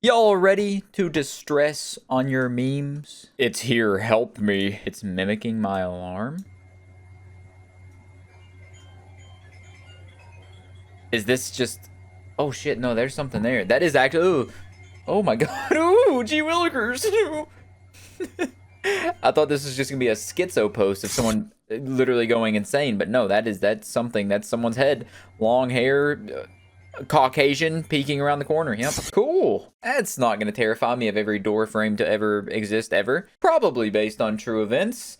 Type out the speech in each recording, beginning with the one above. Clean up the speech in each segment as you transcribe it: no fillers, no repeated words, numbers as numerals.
Y'all ready to distress on your memes? It's here, help me. It's mimicking my alarm. Is this just... Oh shit, no, there's something there. That is actually... Ooh. Oh my god. Ooh, gee willikers. I thought this was just gonna be a schizo post of someone literally going insane, but no, that's something. That's someone's head. Long hair, Caucasian, peeking around the corner. Yep. Cool. That's not gonna terrify me of every door frame to ever exist ever. Probably based on true events.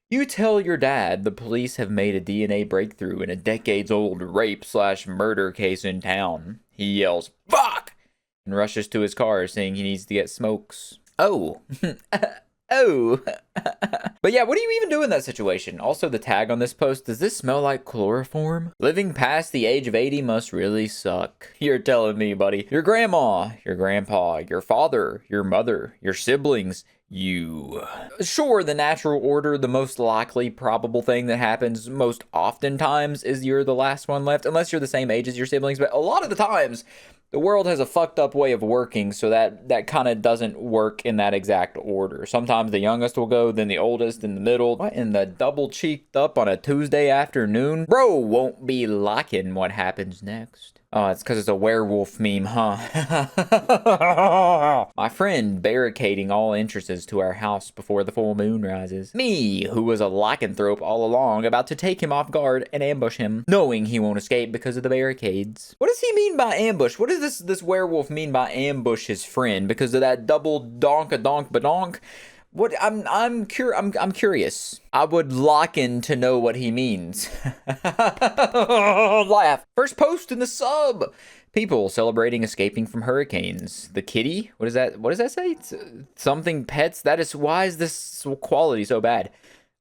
You tell your dad the police have made a DNA breakthrough in a decades-old rape/murder case in town. He yells, "Fuck!" and rushes to his car saying he needs to get smokes. Oh. Oh. But yeah, what do you even do in that situation? Also, the tag on this post, does this smell like chloroform? Living past the age of 80 must really suck. You're telling me, buddy. Your grandma, your grandpa, your father, your mother, your siblings, you. Sure, the natural order, the most likely probable thing that happens most oftentimes is you're the last one left, unless you're the same age as your siblings, but a lot of the times, the world has a fucked up way of working, so that kind of doesn't work in that exact order. Sometimes the youngest will go, then the oldest, in the middle. What in the double cheeked up on a Tuesday afternoon? Bro won't be liking what happens next. Oh, it's because it's a werewolf meme, huh? My friend barricading all entrances to our house before the full moon rises. Me, who was a lycanthrope all along, about to take him off guard and ambush him, knowing he won't escape because of the barricades. What does he mean by ambush? What does this werewolf mean by ambush his friend? Because of that double donk-a-donk-ba-donk? What I'm curious. I would liken to know what he means. Laugh. First post in the sub. People celebrating escaping from hurricanes. The kitty? What is that? What does that say? It's, something pets? That is, why is this quality so bad?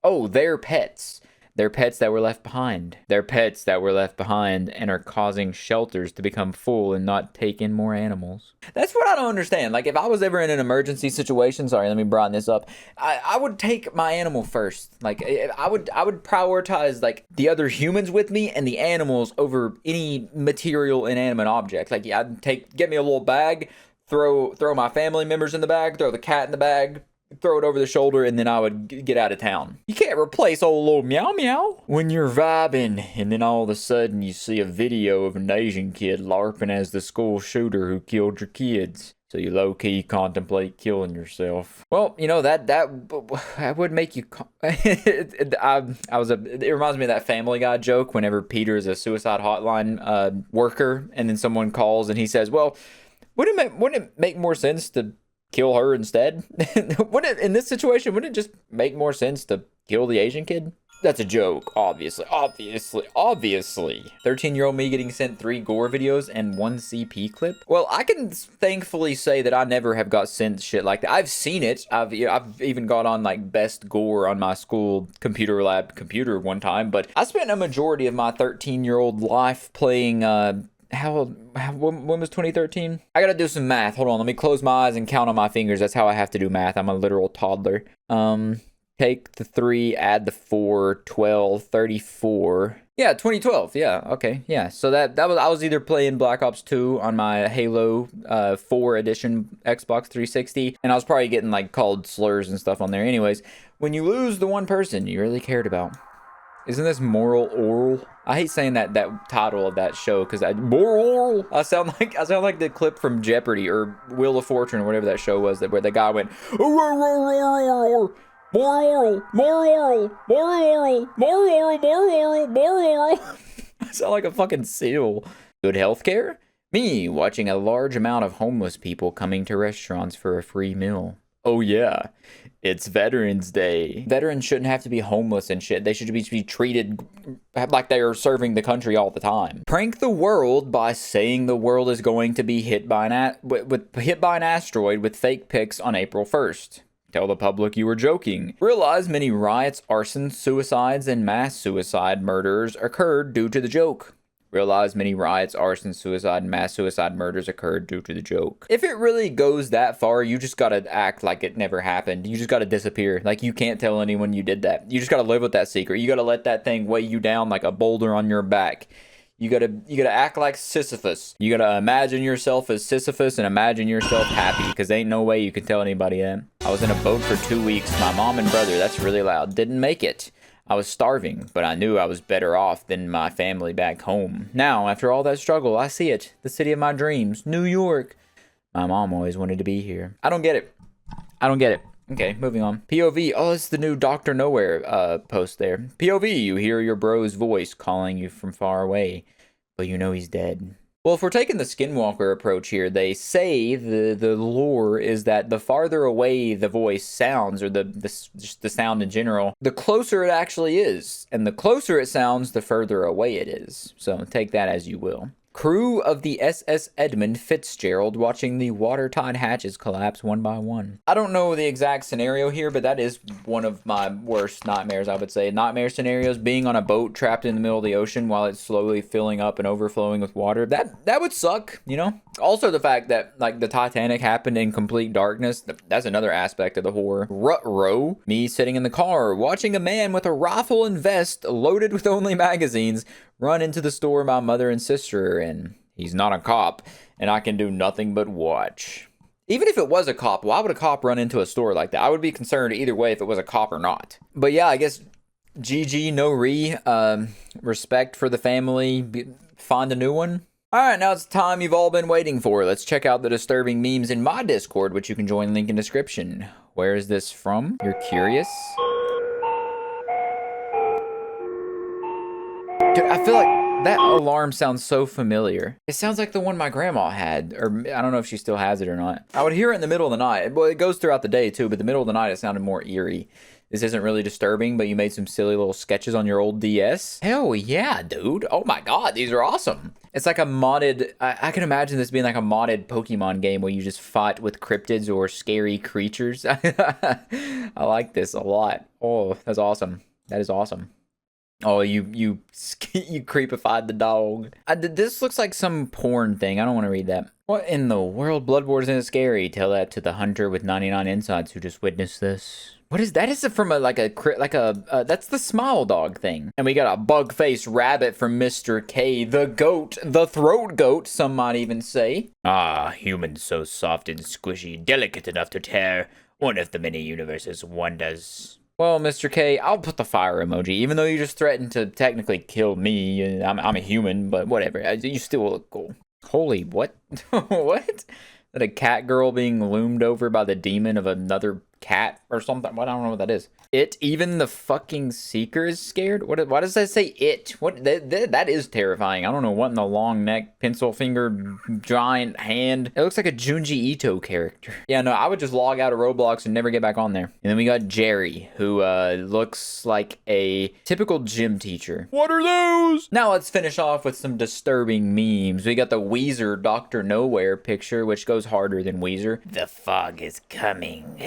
Oh, they're pets. They're pets that were left behind. They're pets that were left behind and are causing shelters to become full and not take in more animals. That's what I don't understand. Like, if I was ever in an emergency situation, sorry, let me broaden this up. I would take my animal first. Like, I would prioritize, like, the other humans with me and the animals over any material inanimate object. Like, yeah, get me a little bag, throw my family members in the bag, throw the cat in the bag, throw it over the shoulder, and then I would get out of town. You can't replace old little meow meow. When you're vibing, and then all of a sudden you see a video of an Asian kid LARPing as the school shooter who killed your kids. So you low-key contemplate killing yourself. Well, you know, that would make you... it reminds me of that Family Guy joke whenever Peter is a suicide hotline worker, and then someone calls and he says, well, wouldn't it make more sense to kill her instead? In this situation, wouldn't it just make more sense to kill the Asian kid? That's a joke, obviously. 13-year-old me getting sent 3 gore videos and 1 CP clip. Well, I can thankfully say that I never have got sent shit like that. I've seen it. I've even got on like best gore on my school computer lab computer one time, but I spent a majority of my 13-year-old life playing when was 2013? I gotta do some math. Hold on, let me close my eyes and count on my fingers. That's how I have to do math. I'm a literal toddler. Take the 3, add the 4, 12, 34. Yeah, 2012. Yeah, okay. Yeah, so that was, I was either playing Black Ops 2 on my Halo 4 edition Xbox 360, and I was probably getting like called slurs and stuff on there. Anyways, when you lose the one person you really cared about. Isn't this moral oral? I hate saying that title of that show because moral. I sound like the clip from Jeopardy or Wheel of Fortune or whatever that show was where the guy went moral, moral, moral, moral, moral, moral. I sound like a fucking seal. Good healthcare? Me watching a large amount of homeless people coming to restaurants for a free meal. Oh yeah, it's Veterans Day. Veterans shouldn't have to be homeless and shit. They should be treated like they are serving the country all the time. Prank the world by saying the world is going to be hit by an asteroid with fake pics on April 1st. Tell the public you were joking. Realize many riots, arsons, suicides, and mass suicide murders occurred due to the joke. Realize many riots, arson, suicide, and mass suicide murders occurred due to the joke. If it really goes that far, you just gotta act like it never happened. You just gotta disappear. Like, you can't tell anyone you did that. You just gotta live with that secret. You gotta let that thing weigh you down like a boulder on your back. You gotta act like Sisyphus. You gotta imagine yourself as Sisyphus and imagine yourself happy, because ain't no way you can tell anybody that. I was in a boat for 2 weeks. My mom and brother, that's really loud, didn't make it. I was starving, but I knew I was better off than my family back home. Now, after all that struggle, I see it. The city of my dreams, New York. My mom always wanted to be here. I don't get it. I don't get it. Okay, moving on. POV. Oh, it's the new Dr. Nowhere post there. POV. You hear your bro's voice calling you from far away, but you know he's dead. Well, if we're taking the Skinwalker approach here, they say the lore is that the farther away the voice sounds, or just the sound in general, the closer it actually is. And the closer it sounds, the further away it is. So take that as you will. Crew of the SS Edmund Fitzgerald watching the watertight hatches collapse one by one. I don't know the exact scenario here, but that is one of my worst nightmares, I would say. Nightmare scenarios, being on a boat trapped in the middle of the ocean while it's slowly filling up and overflowing with water. That would suck, you know? Also the fact that, like, the Titanic happened in complete darkness, that's another aspect of the horror. Rut-row, me sitting in the car, watching a man with a rifle and vest loaded with only magazines run into the store my mother and sister, and he's not a cop, and I can do nothing but watch. Even if it was a cop, why would a cop run into a store like that? I would be concerned either way if it was a cop or not. But yeah, I guess GG, no re, respect for the family, find a new one. Alright, now it's the time you've all been waiting for. Let's check out the disturbing memes in my Discord, which you can join, link in description. Where is this from? You're curious? Dude, I feel like that alarm sounds so familiar. It sounds like the one my grandma had, or I don't know if she still has it or not. I would hear it in the middle of the night. Well, it goes throughout the day too, but the middle of the night it sounded more eerie. This isn't really disturbing, but you made some silly little sketches on your old DS. Hell yeah, dude. Oh my god, these are awesome. It's like a modded, I can imagine this being like a modded Pokemon game where you just fight with cryptids or scary creatures. I like this a lot. Oh, that's awesome. That is awesome. Oh, you creepified the dog. This looks like some porn thing. I don't want to read that. What in the world? Bloodborne isn't scary. Tell that to the hunter with 99 insides who just witnessed this. What is that? Is it from that's the smile dog thing. And we got a bug-faced rabbit from Mr. K, the goat, the throat goat, some might even say. Ah, humans so soft and squishy, delicate enough to tear one of the many universes wonders. Well, Mr. K, I'll put the fire emoji, even though you just threatened to technically kill me. I'm a human, but whatever. You still look cool. Holy, what? What? That a cat girl being loomed over by the demon of another cat or something? What? I don't know what that is. It, even the fucking seeker is scared? Why does that say it? What? That is terrifying. I don't know what in the long neck, pencil finger, giant hand. It looks like a Junji Ito character. Yeah, no, I would just log out of Roblox and never get back on there. And then we got Jerry, who looks like a typical gym teacher. What are those? Now let's finish off with some disturbing memes. We got the Weezer Dr. Nowhere picture, which goes harder than Weezer. The fog is coming.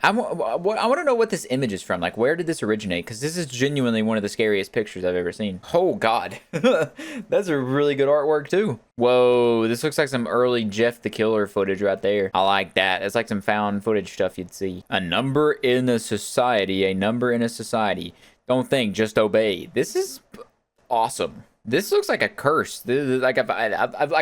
I want to know what this image is from. Like, where did this originate? Because this is genuinely one of the scariest pictures I've ever seen. Oh god. That's a really good artwork too. Whoa, this looks like some early Jeff the Killer footage right there. I like that. It's like some found footage stuff you'd see. A number in a society, a number in a society. Don't think, just obey. This is awesome. This looks like a curse. This is like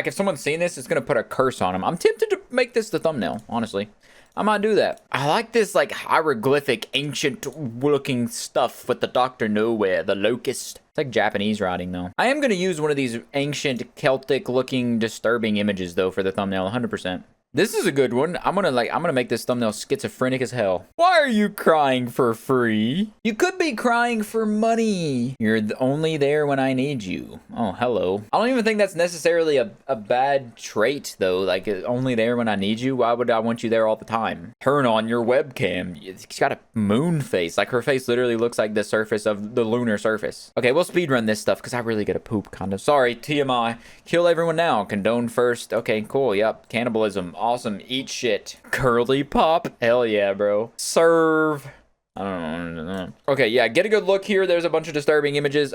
if someone's seen this, it's gonna put a curse on them. I'm tempted to make this the thumbnail, honestly. I might do that. I like this like hieroglyphic ancient looking stuff with the Dr. Nowhere, the locust. It's like Japanese writing though. I am going to use one of these ancient Celtic looking disturbing images though for the thumbnail, 100%. This is a good one. I'm gonna make this thumbnail schizophrenic as hell. Why are you crying for free? You could be crying for money. You're only there when I need you. Oh, hello. I don't even think that's necessarily a bad trait though. Like, only there when I need you. Why would I want you there all the time? Turn on your webcam. She's got a moon face. Like, her face literally looks like the surface of the lunar surface. Okay, we'll speedrun this stuff because I really gotta poop kind of. Sorry, TMI. Kill everyone now. Condone first. Okay, cool. Yep. Cannibalism. Awesome. Eat shit. Curly pop. Hell yeah, bro. Serve. I don't know. Okay, yeah, get a good look here. There's a bunch of disturbing images.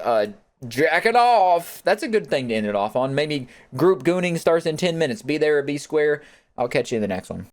Jack it off. That's a good thing to end it off on. Maybe group gooning starts in 10 minutes. Be there or be square. I'll catch you in the next one.